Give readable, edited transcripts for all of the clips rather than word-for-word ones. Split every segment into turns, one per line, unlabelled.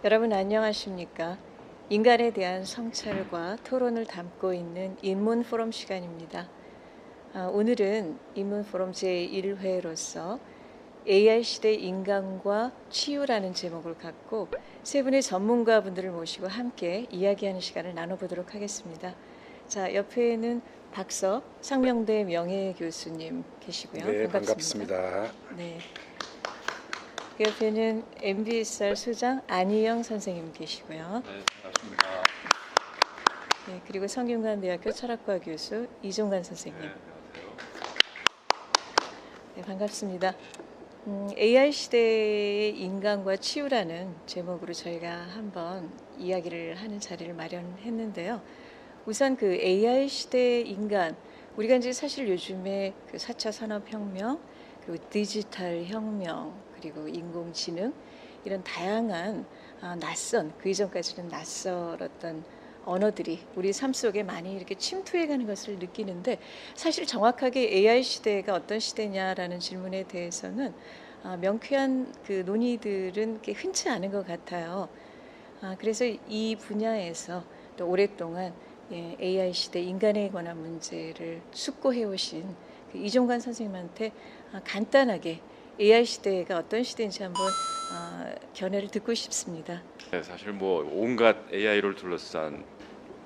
여러분 안녕하십니까? 인간에 대한 성찰과 토론을 담고 있는 인문포럼 시간입니다. 오늘은 인문포럼 제1회로서 AI 시대 인간과 치유라는 제목을 갖고 세 분의 전문가분들을 모시고 함께 이야기하는 시간을 나눠보도록 하겠습니다. 자, 옆에는 박서 상명대 명예교수님 계시고요.
네,
반갑습니다.
반갑습니다.
네. 그 옆에는 MBSR 소장 안희영 선생님 계시고요.
네, 반갑습니다.
네, 그리고 성균관대학교 철학과 교수 이종관 선생님.
네, 안녕하세요.
네, 반갑습니다. AI 시대의 인간과 치유라는 제목으로 저희가 한번 이야기를 하는 자리를 마련했는데요. 우선 그 AI 시대의 인간, 우리가 이제 사실 요즘에 그 4차 산업혁명, 그리고 디지털 혁명, 그리고 인공지능 이런 다양한 낯선, 그 이전까지는 낯설었던 언어들이 우리 삶 속에 많이 이렇게 침투해가는 것을 느끼는데, 사실 정확하게 AI 시대가 어떤 시대냐라는 질문에 대해서는 명쾌한 그 논의들은 흔치 않은 것 같아요. 그래서 이 분야에서 또 오랫동안 AI 시대 인간에 관한 문제를 숙고해 오신 그 이종관 선생님한테 간단하게 AI 시대가 어떤 시대인지 한번 견해를 듣고 싶습니다.
네, 사실 뭐 온갖 AI를 둘러싼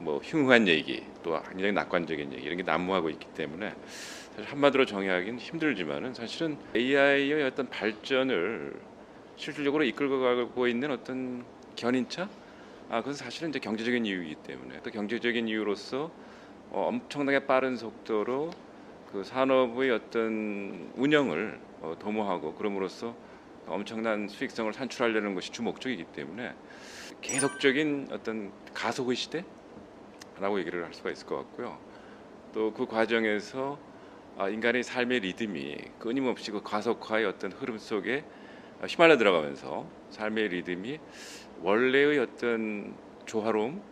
뭐 흉흉한 얘기, 또 굉장히 낙관적인 얘기 이런 게 난무하고 있기 때문에 사실 한마디로 정의하기는 힘들지만은 사실은 AI의 어떤 발전을 실질적으로 이끌고 가고 있는 어떤 견인차, 그건 사실은 이제 경제적인 이유이기 때문에, 또 경제적인 이유로서 엄청나게 빠른 속도로 그 산업의 어떤 운영을 도모하고, 그럼으로써 엄청난 수익성을 산출하려는 것이 주 목적이기 때문에 계속적인 어떤 가속의 시대라고 얘기를 할 수가 있을 것 같고요. 또 그 과정에서 인간의 삶의 리듬이 끊임없이 그 가속화의 어떤 흐름 속에 휘말려 들어가면서 삶의 리듬이 원래의 어떤 조화로움,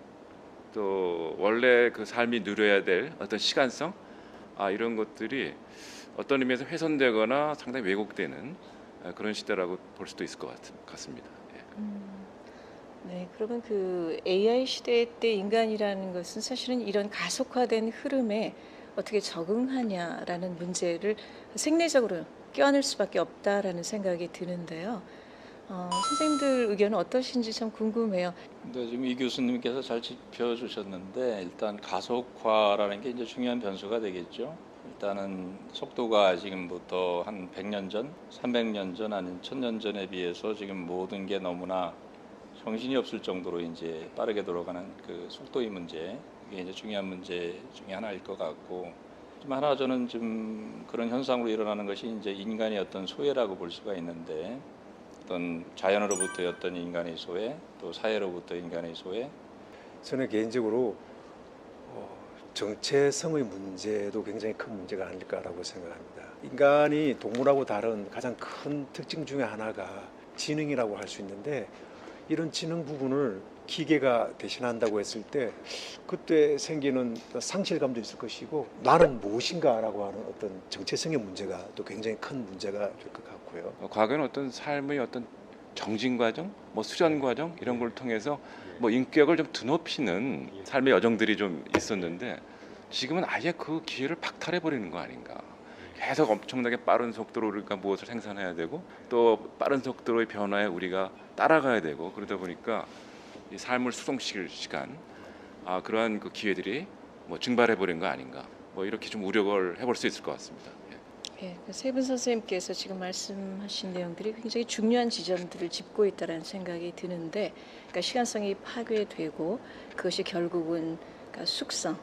또 원래 그 삶이 누려야 될 어떤 시간성, 이런 것들이 어떤 의미에서 훼손되거나 상당히 왜곡되는 그런 시대라고 볼 수도 있을 것 같습니다. 예.
네, 그러면 그 AI 시대 때 인간이라는 것은 사실은 이런 가속화된 흐름에 어떻게 적응하냐라는 문제를 생리적으로 껴안을 수밖에 없다라는 생각이 드는데요. 선생님들 의견은 어떠신지 참 궁금해요.
근데 지금 이 교수님께서 잘 짚어주셨는데, 일단 가속화라는 게 이제 중요한 변수가 되겠죠. 일단은 속도가 지금부터 한 100년 전, 300년 전, 아니면 1000년 전에 비해서 지금 모든 게 너무나 정신이 없을 정도로 이제 빠르게 돌아가는 그 속도의 문제, 이게 이제 중요한 문제 중에 하나일 것 같고, 좀 하나 저는 좀 그런 현상으로 일어나는 것이 이제 인간의 어떤 소외라고 볼 수가 있는데, 어떤 자연으로부터의 어떤 인간의 소외, 또 사회로부터 인간의 소외.
저는 개인적으로 정체성의 문제도 굉장히 큰 문제가 아닐까라고 생각합니다. 인간이 동물하고 다른 가장 큰 특징 중에 하나가 지능이라고 할 수 있는데, 이런 지능 부분을 기계가 대신한다고 했을 때 그때 생기는 상실감도 있을 것이고, 나는 무엇인가라고 하는 어떤 정체성의 문제가 또 굉장히 큰 문제가 될 것 같고요.
과거에는 어떤 삶의 어떤 정진 과정, 뭐 수련 과정 이런 걸 통해서 뭐 인격을 좀 드높이는 삶의 여정들이 좀 있었는데, 지금은 아예 그 기회를 박탈해 버리는 거 아닌가. 계속 엄청나게 빠른 속도로 우리가 무엇을 생산해야 되고, 또 빠른 속도로의 변화에 우리가 따라가야 되고, 그러다 보니까 이 삶을 수동시킬 시간, 그러한 그 기회들이 뭐 증발해 버린 거 아닌가. 뭐 이렇게 좀 우려를 해볼 수 있을 것 같습니다.
네, 세 분 선생님께서 지금 말씀하신 내용들이 굉장히 중요한 지점들을 짚고 있다는 생각이 드는데, 그러니까 시간성이 파괴되고 그것이 결국은 그러니까 숙성,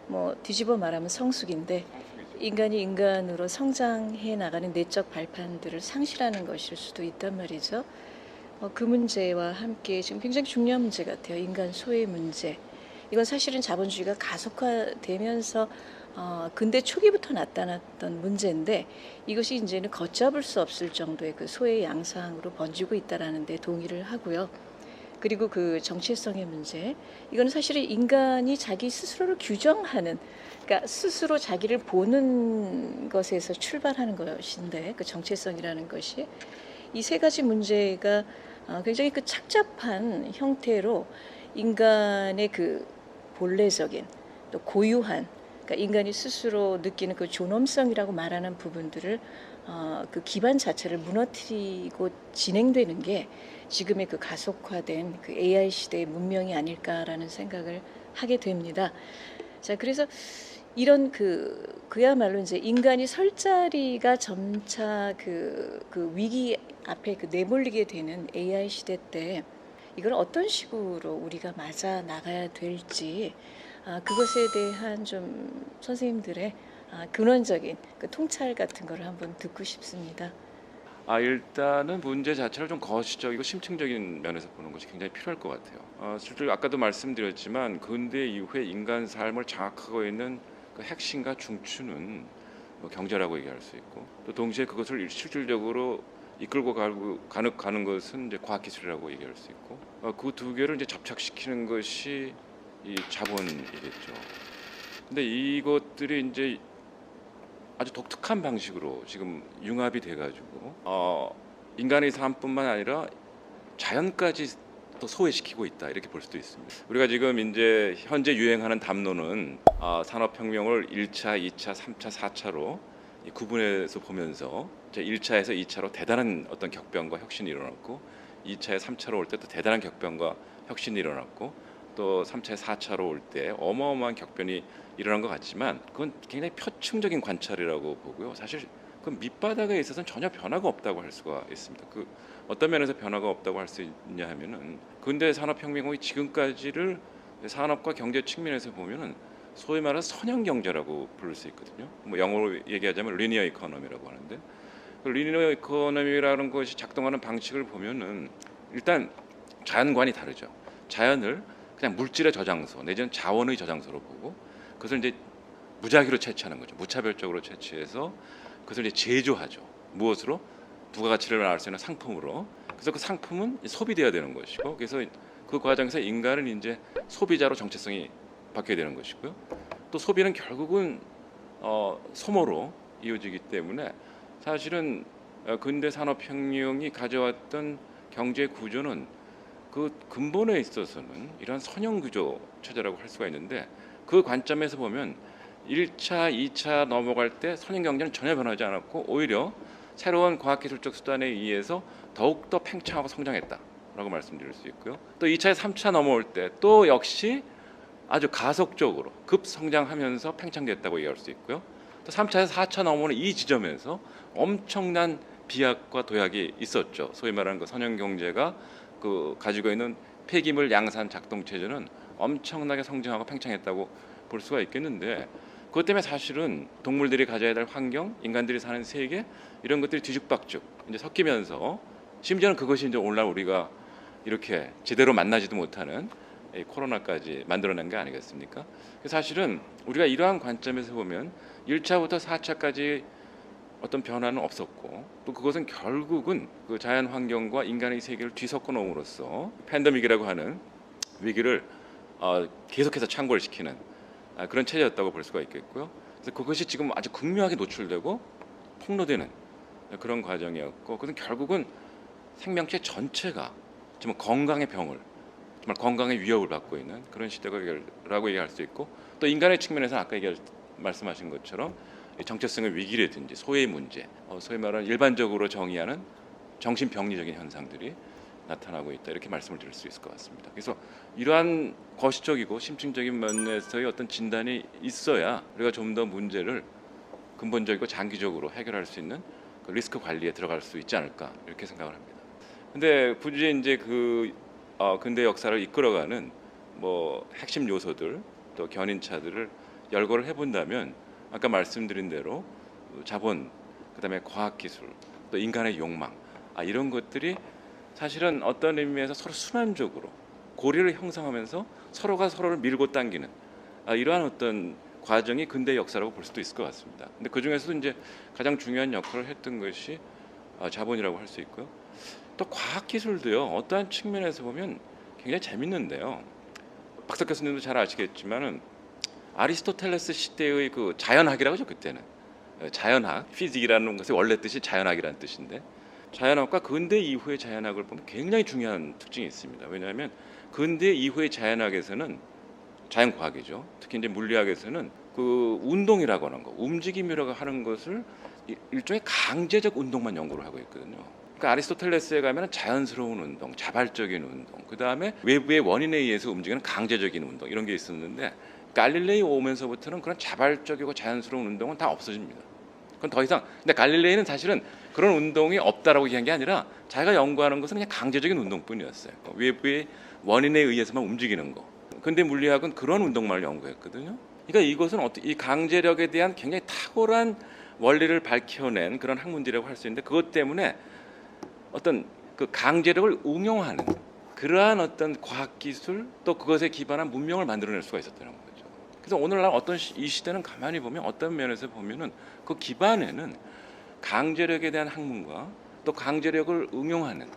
뭐 뒤집어 말하면 성숙인데, 인간이 인간으로 성장해 나가는 내적 발판들을 상실하는 것일 수도 있단 말이죠. 그 문제와 함께 지금 굉장히 중요한 문제 같아요. 인간 소외 문제. 이건 사실은 자본주의가 가속화되면서 근대 초기부터 나타났던 문제인데, 이것이 이제는 걷잡을 수 없을 정도의 그 소외 양상으로 번지고 있다라는 데 동의를 하고요. 그리고 그 정체성의 문제, 이거는 사실은 인간이 자기 스스로를 규정하는, 그러니까 스스로 자기를 보는 것에서 출발하는 것인데, 그 정체성이라는 것이 이 세 가지 문제가 굉장히 그 착잡한 형태로 인간의 그 본래적인 또 고유한, 그러니까 인간이 스스로 느끼는 그 존엄성이라고 말하는 부분들을 그 기반 자체를 무너뜨리고 진행되는 게 지금의 그 가속화된 그 AI 시대의 문명이 아닐까라는 생각을 하게 됩니다. 자, 그래서 이런 그야말로 이제 인간이 설 자리가 점차 그 위기 앞에 그 내몰리게 되는 AI 시대 때 이걸 어떤 식으로 우리가 맞아 나가야 될지, 그것에 대한 좀 선생님들의 근원적인 그 통찰 같은 거를 한번 듣고 싶습니다.
일단은 문제 자체를 좀 거시적이고 심층적인 면에서 보는 것이 굉장히 필요할 것 같아요. 실제로 아까도 말씀드렸지만 근대 이후에 인간 삶을 장악하고 있는 그 핵심과 중추는 뭐 경제라고 얘기할 수 있고, 또 동시에 그것을 실질적으로 이끌고 가는 것은 이제 과학기술이라고 얘기할 수 있고, 그 두 개를 이제 접착시키는 것이 이 자본이겠죠. 근데 이것들이 이제 아주 독특한 방식으로 지금 융합이 돼가지고 인간의 삶뿐만 아니라 자연까지 또 소외시키고 있다, 이렇게 볼 수도 있습니다. 우리가 지금 이제 현재 유행하는 담론은 산업혁명을 1차, 2차, 3차, 4차로 구분해서 보면서 이제 1차에서 2차로 대단한 어떤 격변과 혁신이 일어났고, 2차에 3차로 올 때 또 대단한 격변과 혁신이 일어났고, 또 3차에 4차로 올 때 어마어마한 격변이 일어난 것 같지만 그건 굉장히 표층적인 관찰이라고 보고요. 사실 그 밑바닥에 있어서는 전혀 변화가 없다고 할 수가 있습니다. 그 어떤 면에서 변화가 없다고 할 수 있냐 하면은 근대 산업혁명의 지금까지를 산업과 경제 측면에서 보면은 소위 말하는 선형 경제라고 부를 수 있거든요. 뭐 영어로 얘기하자면 리니어 이코노미라고 하는데, 그 리니어 이코노미라는 것이 작동하는 방식을 보면은 일단 자연관이 다르죠. 자연을 그냥 물질의 저장소 내지는 자원의 저장소로 보고, 그것을 이제 무작위로 채취하는 거죠. 무차별적으로 채취해서 그것을 이제 제조하죠. 무엇으로? 부가가치를 낳을 수 있는 상품으로. 그래서 그 상품은 소비돼야 되는 것이고, 그래서 그 과정에서 인간은 이제 소비자로 정체성이 바뀌게 되는 것이고요. 또 소비는 결국은 소모로 이어지기 때문에 사실은 근대 산업혁명이 가져왔던 경제 구조는 그 근본에 있어서는 이런 선형 구조 체제라고 할 수가 있는데, 그 관점에서 보면 1차, 2차 넘어갈 때 선형 경제는 전혀 변하지 않았고 오히려 새로운 과학기술적 수단에 의해서 더욱더 팽창하고 성장했다라고 말씀드릴 수 있고요. 또 2차에 3차 넘어올 때 또 역시 아주 가속적으로 급성장하면서 팽창됐다고 얘기할 수 있고요. 또 3차에서 4차 넘어오는 이 지점에서 엄청난 비약과 도약이 있었죠. 소위 말하는 그 선형 경제가 그 가지고 있는 폐기물 양산 작동 체제는 엄청나게 성장하고 팽창했다고 볼 수가 있겠는데, 그것 때문에 사실은 동물들이 가져야 될 환경, 인간들이 사는 세계, 이런 것들이 뒤죽박죽 이제 섞이면서 심지어는 그것이 이제 오늘날 우리가 이렇게 제대로 만나지도 못하는 이 코로나까지 만들어낸 게 아니겠습니까? 사실은 우리가 이러한 관점에서 보면 1차부터 4차까지 어떤 변화는 없었고, 또 그것은 결국은 그 자연 환경과 인간의 세계를 뒤섞어 놓음으로써 팬데믹이라고 하는 위기를 계속해서 창궐시키는 그런 체제였다고 볼 수가 있겠고요. 그래서 그것이 지금 아주 극명하게 노출되고 폭로되는 그런 과정이었고, 그것은 결국은 생명체 전체가 정말 건강의 병을, 정말 건강의 위협을 받고 있는 그런 시대라고 얘기할 수 있고, 또 인간의 측면에서 아까 말씀하신 것처럼 정체성의 위기라든지 소외 문제, 소위 말하는 일반적으로 정의하는 정신병리적인 현상들이 나타나고 있다, 이렇게 말씀을 드릴 수 있을 것 같습니다. 그래서 이러한 거시적이고 심층적인 면에서의 어떤 진단이 있어야 우리가 좀 더 문제를 근본적이고 장기적으로 해결할 수 있는 그 리스크 관리에 들어갈 수 있지 않을까, 이렇게 생각을 합니다. 근데 굳이 이제 그 근대 역사를 이끌어가는 뭐 핵심 요소들, 또 견인차들을 열거를 해본다면 아까 말씀드린 대로 자본, 그다음에 과학기술, 또 인간의 욕망, 이런 것들이 사실은 어떤 의미에서 서로 순환적으로 고리를 형성하면서 서로가 서로를 밀고 당기는 이러한 어떤 과정이 근대 역사라고 볼 수도 있을 것 같습니다. 근데 그 중에서도 이제 가장 중요한 역할을 했던 것이 자본이라고 할 수 있고요. 또 과학기술도요, 어떠한 측면에서 보면 굉장히 재밌는데요. 박석 교수님도 잘 아시겠지만은 아리스토텔레스 시대의 그 자연학이라고 하죠. 그때는 자연학, 피직이라는 것의 원래 뜻이 자연학이라는 뜻인데, 자연학과 근대 이후의 자연학을 보면 굉장히 중요한 특징이 있습니다. 왜냐하면 근대 이후의 자연학에서는, 자연과학이죠, 특히 이제 물리학에서는 그 운동이라고 하는 거, 움직임이라고 하는 것을 일종의 강제적 운동만 연구를 하고 있거든요. 그러니까 아리스토텔레스에 가면 자연스러운 운동, 자발적인 운동, 그 다음에 외부의 원인에 의해서 움직이는 강제적인 운동, 이런 게 있었는데, 갈릴레이 오면서부터는 그런 자발적이고 자연스러운 운동은 다 없어집니다. 그건 더 이상, 근데 갈릴레이는 사실은 그런 운동이 없다라고 얘기한 게 아니라 자기가 연구하는 것은 그냥 강제적인 운동뿐이었어요. 외부의 원인에 의해서만 움직이는 거. 근데 물리학은 그런 운동만을 연구했거든요. 그러니까 이것은 이 강제력에 대한 굉장히 탁월한 원리를 밝혀낸 그런 학문들이라고 할 수 있는데, 그것 때문에 어떤 그 강제력을 응용하는 그러한 어떤 과학기술, 또 그것에 기반한 문명을 만들어낼 수가 있었다는 거죠. 그래서 오늘날 어떤 이 시대는 가만히 보면, 어떤 면에서 보면은 그 기반에는 강제력에 대한 학문과 또 강제력을 응용하는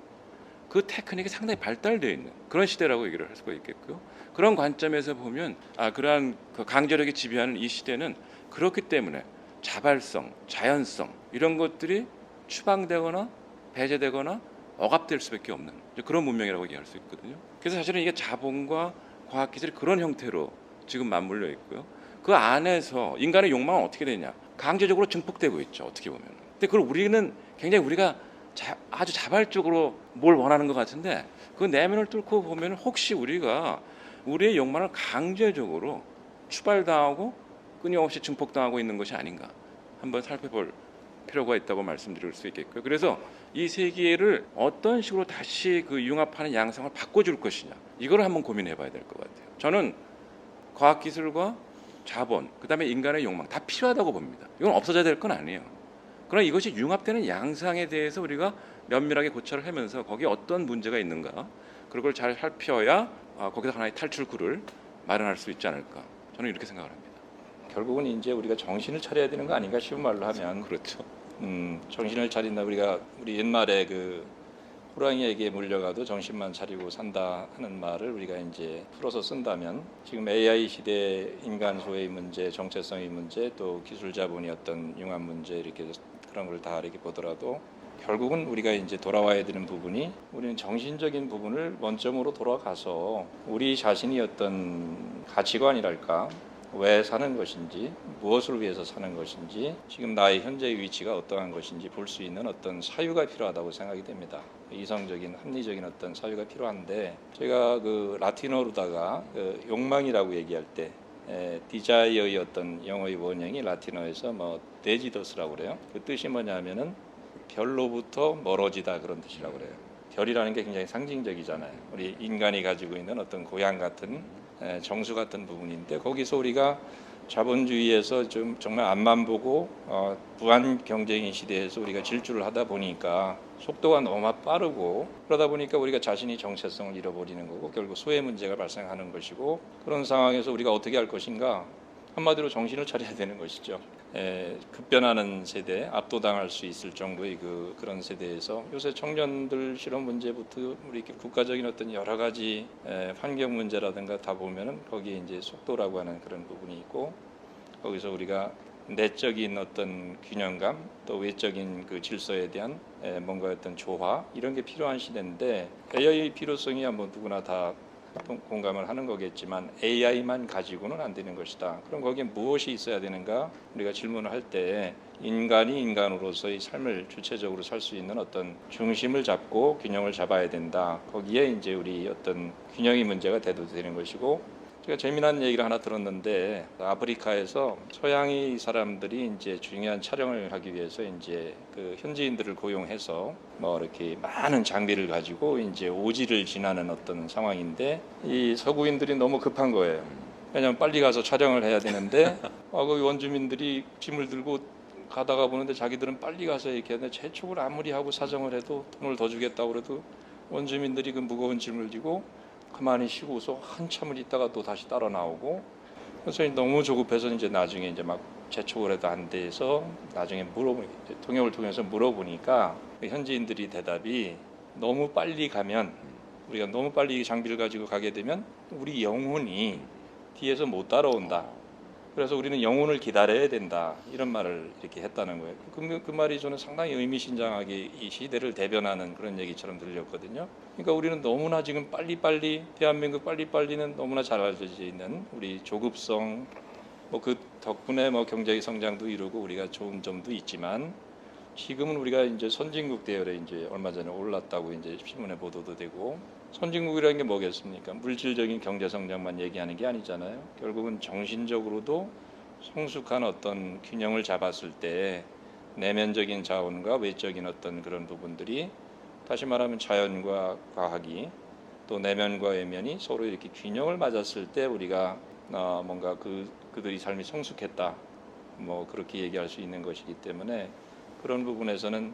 그 테크닉이 상당히 발달되어 있는 그런 시대라고 얘기를 할 수가 있겠고요. 그런 관점에서 보면 그러한 그 강제력이 지배하는 이 시대는 그렇기 때문에 자발성, 자연성 이런 것들이 추방되거나 배제되거나 억압될 수밖에 없는 그런 문명이라고 얘기할 수 있거든요. 그래서 사실은 이게 자본과 과학기술이 그런 형태로 지금 맞물려 있고요. 그 안에서 인간의 욕망은 어떻게 되냐? 강제적으로 증폭되고 있죠. 어떻게 보면. 근데 그걸 우리는 굉장히 우리가 아주 자발적으로 뭘 원하는 것 같은데, 그 내면을 뚫고 보면 혹시 우리가 우리의 욕망을 강제적으로 추발당하고 끊임없이 증폭당하고 있는 것이 아닌가 한번 살펴볼 필요가 있다고 말씀드릴 수 있겠고요. 그래서 이 세계를 어떤 식으로 다시 그 융합하는 양상을 바꿔줄 것이냐, 이걸 한번 고민해봐야 될 것 같아요. 저는 과학기술과 자본, 그다음에 인간의 욕망 다 필요하다고 봅니다. 이건 없어져야 될 건 아니에요. 그러나 이것이 융합되는 양상에 대해서 우리가 면밀하게 고찰을 하면서 거기에 어떤 문제가 있는가, 그걸 잘 살펴야 거기서 하나의 탈출구를 마련할 수 있지 않을까, 저는 이렇게 생각을 합니다.
결국은 이제 우리가 정신을 차려야 되는 거 아닌가, 쉬운 말로 하면.
그렇죠.
정신을 차린다. 우리 옛말에 그 호랑이에게 물려가도 정신만 차리고 산다 하는 말을 우리가 이제 풀어서 쓴다면, 지금 AI 시대 인간 소외의 문제, 정체성의 문제, 또 기술 자본의 어떤 융합 문제, 이렇게 그런 걸 다 이렇게 보더라도 결국은 우리가 이제 돌아와야 되는 부분이, 우리는 정신적인 부분을 원점으로 돌아가서 우리 자신이 어떤 가치관이랄까, 왜 사는 것인지, 무엇을 위해서 사는 것인지, 지금 나의 현재의 위치가 어떠한 것인지 볼 수 있는 어떤 사유가 필요하다고 생각이 됩니다. 이성적인 합리적인 어떤 사유가 필요한데, 제가 그 라틴어로다가 그 욕망이라고 얘기할 때 디자이어의 어떤 영어의 원형이 라틴어에서 뭐 데지더스라고 그래요. 그 뜻이 뭐냐면은 별로부터 멀어지다, 그런 뜻이라고 그래요. 별이라는 게 굉장히 상징적이잖아요. 우리 인간이 가지고 있는 어떤 고향 같은 정수 같은 부분인데, 거기서 우리가 자본주의에서 좀 정말 앞만 보고 무한 경쟁의 시대에서 우리가 질주를 하다 보니까 속도가 너무 빠르고, 그러다 보니까 우리가 자신이 정체성을 잃어버리는 거고 결국 소외 문제가 발생하는 것이고, 그런 상황에서 우리가 어떻게 할 것인가, 한마디로 정신을 차려야 되는 것이죠. 급변하는 세대, 압도당할 수 있을 정도의 그런 세대에서 요새 청년들 실업 문제부터 우리 국가적인 어떤 여러 가지 환경 문제라든가 다 보면은 거기에 이제 속도라고 하는 그런 부분이 있고, 거기서 우리가 내적인 어떤 균형감, 또 외적인 그 질서에 대한 뭔가 어떤 조화, 이런 게 필요한 시대인데, AI의 필요성이야 뭐 누구나 다 공감을 하는 거겠지만 AI만 가지고는 안 되는 것이다. 그럼 거기에 무엇이 있어야 되는가? 우리가 질문을 할 때 인간이 인간으로서의 삶을 주체적으로 살 수 있는 어떤 중심을 잡고 균형을 잡아야 된다. 거기에 이제 우리 어떤 균형의 문제가 대두되는 것이고, 제가 재미난 얘기를 하나 들었는데, 아프리카에서 서양의 사람들이 이제 중요한 촬영을 하기 위해서 이제 그 현지인들을 고용해서 뭐 이렇게 많은 장비를 가지고 이제 오지를 지나는 어떤 상황인데, 이 서구인들이 너무 급한 거예요. 왜냐하면 빨리 가서 촬영을 해야 되는데 그 원주민들이 짐을 들고 가다가 보는데 자기들은 빨리 가서 이렇게 하는데, 재촉을 아무리 하고 사정을 해도 돈을 더 주겠다고 그래도 원주민들이 그 무거운 짐을 지고 가만히 쉬고서 한참을 있다가 또 다시 따라 나오고, 그래서 너무 조급해서 이제 나중에 이제 막 재촉을 해도 안 돼서 나중에 통역을 통해서 물어보니까 현지인들이 대답이, 너무 빨리 가면 우리가 너무 빨리 장비를 가지고 가게 되면 우리 영혼이 뒤에서 못 따라온다. 그래서 우리는 영혼을 기다려야 된다. 이런 말을 이렇게 했다는 거예요. 그 말이 저는 상당히 의미심장하게 이 시대를 대변하는 그런 얘기처럼 들렸거든요. 그러니까 우리는 너무나 지금 빨리빨리 대한민국 빨리빨리는 너무나 잘 알려져 있는 우리 조급성, 뭐 그 덕분에 뭐 경제 성장도 이루고 우리가 좋은 점도 있지만 지금은 우리가 이제 선진국 대열에 이제 얼마 전에 올랐다고 이제 신문에 보도도 되고, 선진국이라는 게 뭐겠습니까? 물질적인 경제 성장만 얘기하는 게 아니잖아요. 결국은 정신적으로도 성숙한 어떤 균형을 잡았을 때 내면적인 자원과 외적인 어떤 그런 부분들이, 다시 말하면 자연과 과학이 또 내면과 외면이 서로 이렇게 균형을 맞았을 때 우리가 뭔가 그들이 삶이 성숙했다, 뭐 그렇게 얘기할 수 있는 것이기 때문에 그런 부분에서는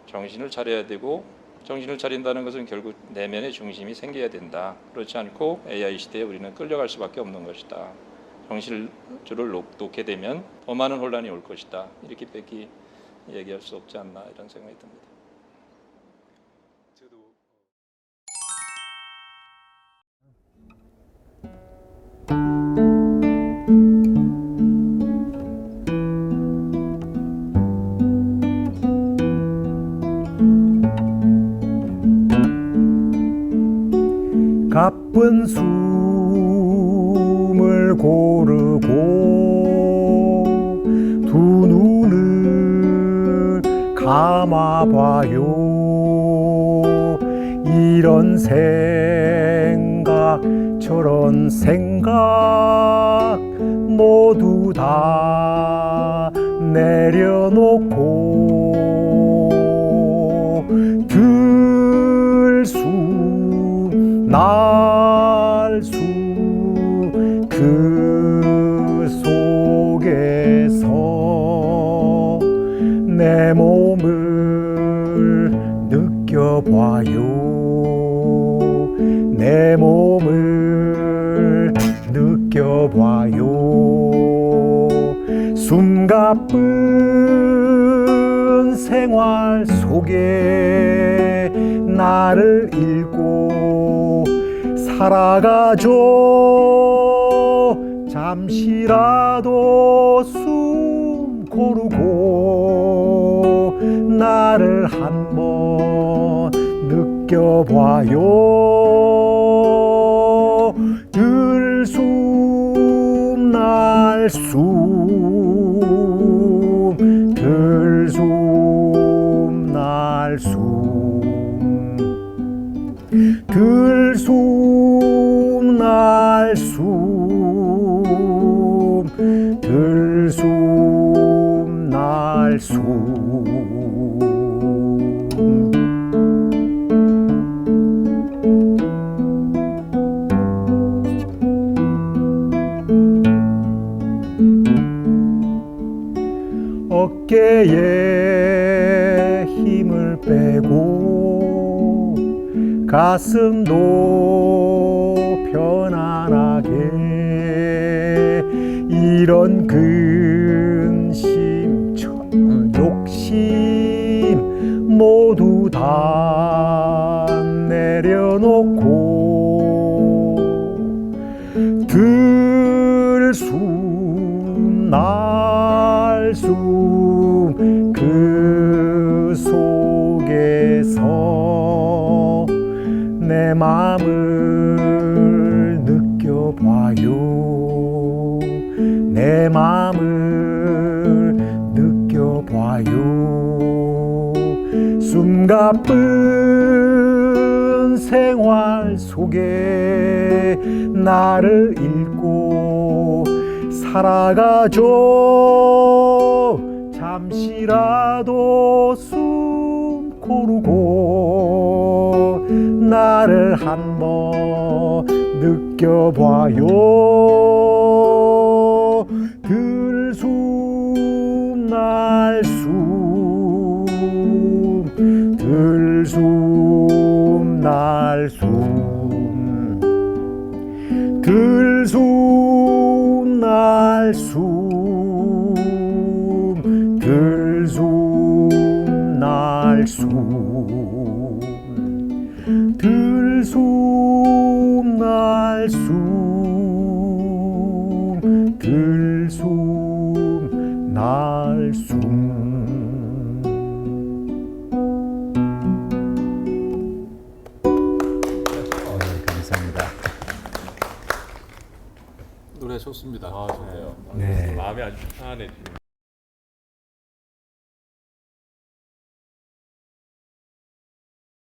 정신을 차려야 되고, 정신을 차린다는 것은 결국 내면의 중심이 생겨야 된다. 그렇지 않고 AI 시대에 우리는 끌려갈 수밖에 없는 것이다. 정신줄을 놓게 되면 더 많은 혼란이 올 것이다. 이렇게밖에 얘기할 수 없지 않나 이런 생각이 듭니다.
가쁜 숨을 고르고 두 눈을 감아봐요. 이런 생각 저런 생각 모두 다 내려놓고 들숨 날수 그 속에서 내 몸을 느껴봐요. 내 몸을 느껴봐요. 숨가쁜 생활 속에 나를 잃고 살아가죠. 잠시라도 숨 고르고 나를 한번 느껴봐요. 들숨 날숨 들숨 날숨 들숨 날숨 들숨 날숨. 어깨에 힘을 빼고 가슴도 편안하게 이런 근심 욕심 모두 다 내려놓고 들숨 날숨 그 속에서 내 마음을 느껴봐요. 내 마음을 느껴봐요. 숨가쁜 생활 속에 나를 잃고 살아가죠. 잠시라도 숨 고르고 나를 한번 느껴봐요. 들숨 날숨 들숨 날숨 들숨 날숨 들숨 날숨 들숨
날숨 감사합니다.
노래 좋습니다.
아, 좋네요.
네.
마음이 아주 편안해지네요.